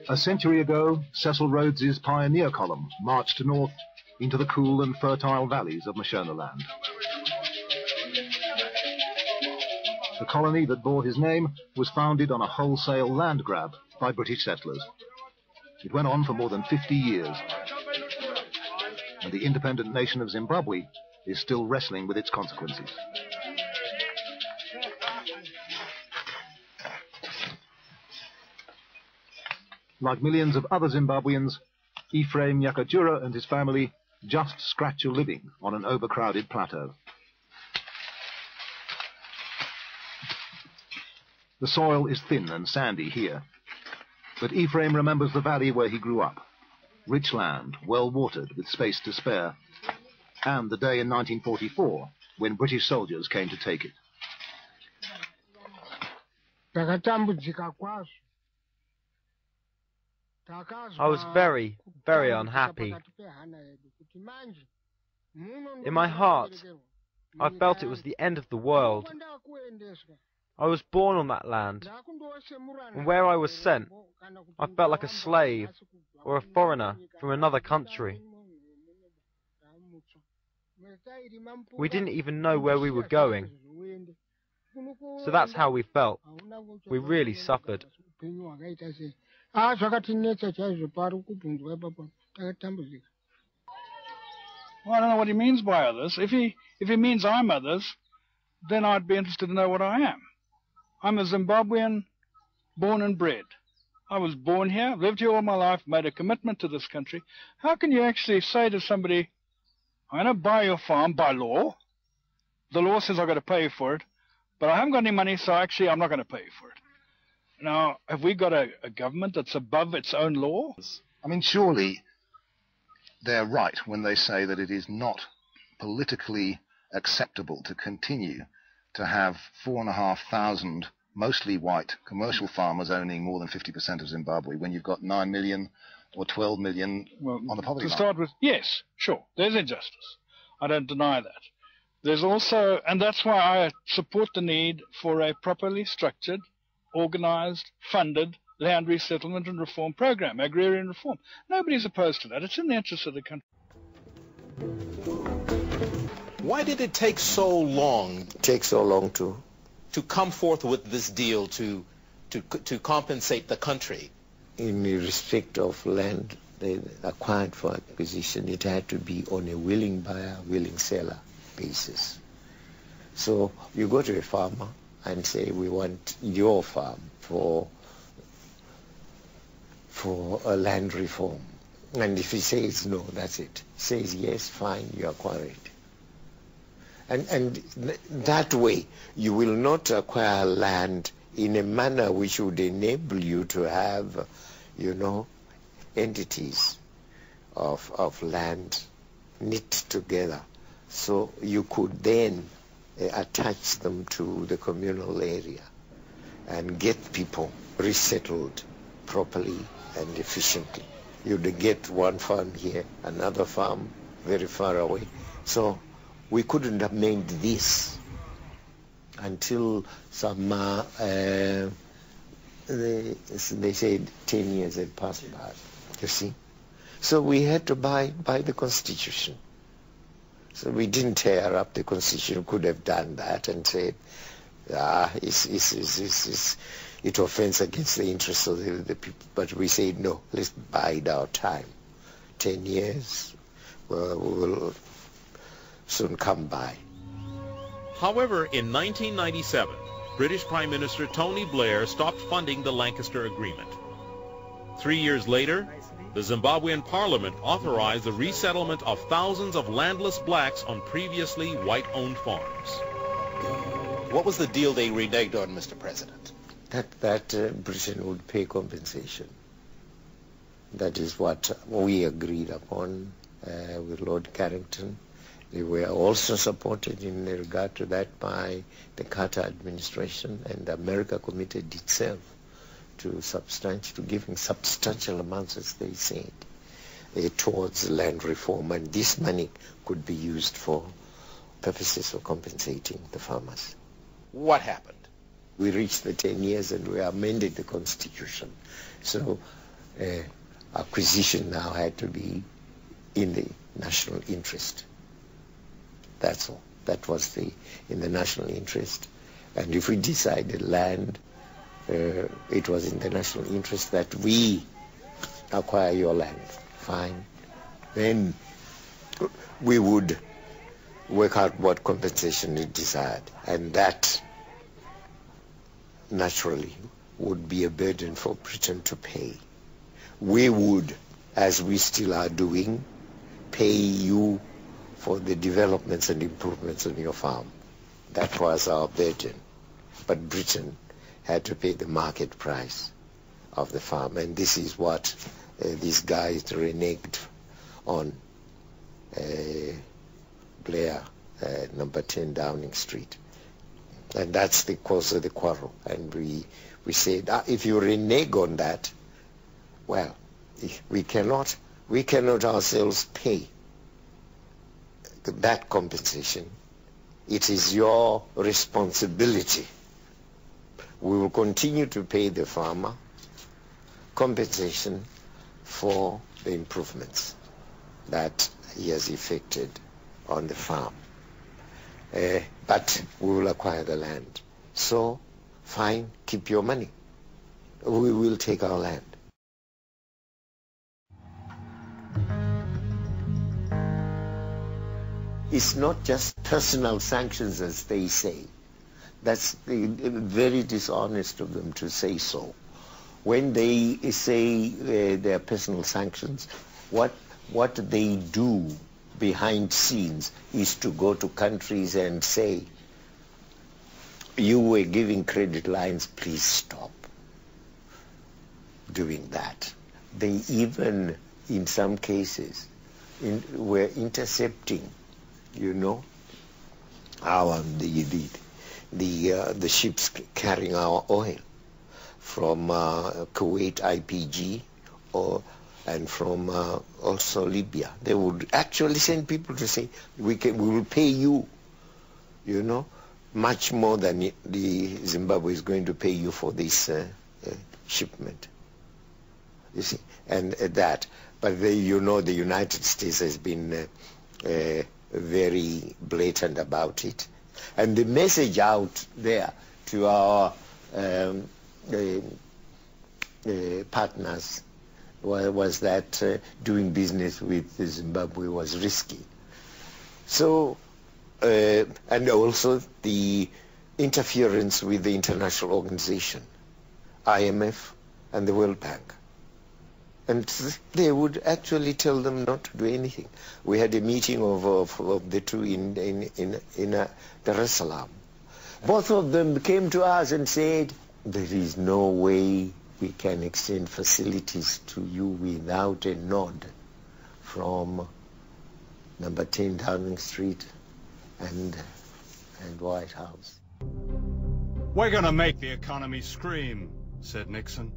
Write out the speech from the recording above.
A century ago, Cecil Rhodes's pioneer column marched north into the cool and fertile valleys of Mashonaland. The colony that bore his name was founded on a wholesale land grab by British settlers. It went on for more than 50 years, and the independent nation of Zimbabwe is still wrestling with its consequences. Like millions of other Zimbabweans, Ephraim Nyakajura and his family just scratch a living on an overcrowded plateau. The soil is thin and sandy here, but Ephraim remembers the valley where he grew up. Rich land, well watered with space to spare, and the day in 1944 when British soldiers came to take it. I was very, very unhappy. In my heart, I felt it was the end of the world. I was born on that land, and where I was sent, I felt like a slave or a foreigner from another country. We didn't even know where we were going. So that's how we felt. We really suffered. Well, I don't know what he means by others. If he means I'm others, then I'd be interested to know what I am. I'm a Zimbabwean, born and bred. I was born here, lived here all my life, made a commitment to this country. How can you actually say to somebody, I'm going to buy your farm by law. The law says I've got to pay for it, but I haven't got any money, so actually I'm not going to pay for it. Now, have we got a government that's above its own law? I mean, surely they're right when they say that it is not politically acceptable to continue to have 4,500 mostly white commercial farmers owning more than 50% of Zimbabwe when you've got 9 million or 12 million on the poverty line. To start with, yes, sure, there's injustice. I don't deny that. There's also, and that's why I support the need for a properly structured, organized, funded land resettlement and reform program, agrarian reform. Nobody's opposed to that. It's in the interest of the country. Why did it take so long? To come forth with this deal to compensate the country? In respect of land acquired for acquisition, it had to be on a willing buyer, willing seller basis. So you go to a farmer and say, we want your farm for a land reform. And if he says no, that's it. Says yes, fine, you acquire it. And that way, you will not acquire land in a manner which would enable you to have, entities of land knit together. So you could then attach them to the communal area and get people resettled properly and efficiently. You'd get one farm here, another farm very far away. So we couldn't have made this until some, they said 10 years had passed by, you see. So we had to buy the Constitution. So we didn't tear up the Constitution, could have done that and said, it offends against the interests of the people. But we said, no, let's bide our time. 10 years will soon come by. However, in 1997, British Prime Minister Tony Blair stopped funding the Lancaster Agreement. 3 years later, the Zimbabwean Parliament authorized the resettlement of thousands of landless blacks on previously white-owned farms. What was the deal they reneged on, Mr. President? That Britain would pay compensation. That is what we agreed upon with Lord Carrington. They were also supported in regard to that by the Carter administration, and America committed itself to giving substantial amounts, as they said, towards land reform, and this money could be used for purposes of compensating the farmers. What happened? We reached the 10 years and we amended the Constitution. So acquisition now had to be in the national interest. That's all. That was in the national interest. And if we decided land, it was in the national interest that we acquire your land. Fine. Then we would work out what compensation we desired. And that naturally would be a burden for Britain to pay. We would, as we still are doing, pay you for the developments and improvements on your farm. That was our burden. But Britain had to pay the market price of the farm. And this is what these guys reneged on Blair, number 10 Downing Street. And that's the cause of the quarrel. And we said, if you renege on that, well, we cannot ourselves pay that compensation. It is your responsibility. We will continue to pay the farmer compensation for the improvements that he has effected on the farm. But we will acquire the land. So, fine, keep your money. We will take our land. It's not just personal sanctions, as they say. That's very dishonest of them to say so. When they say their personal sanctions, what they do behind scenes is to go to countries and say, you were giving credit lines, please stop doing that. They even, in some cases, were intercepting, the ships carrying our oil from Kuwait IPG and from also Libya. They would actually send people to say, we will pay you, much more than the Zimbabwe is going to pay you for this shipment. You see, and that. But the United States has been very blatant about it. And the message out there to our partners was that doing business with Zimbabwe was risky. So, and also the interference with the international organization, IMF and the World Bank. And they would actually tell them not to do anything. We had a meeting of the two in Dar es Salaam. Both of them came to us and said, there is no way we can extend facilities to you without a nod from number 10 Downing Street and White House. We're going to make the economy scream, said Nixon.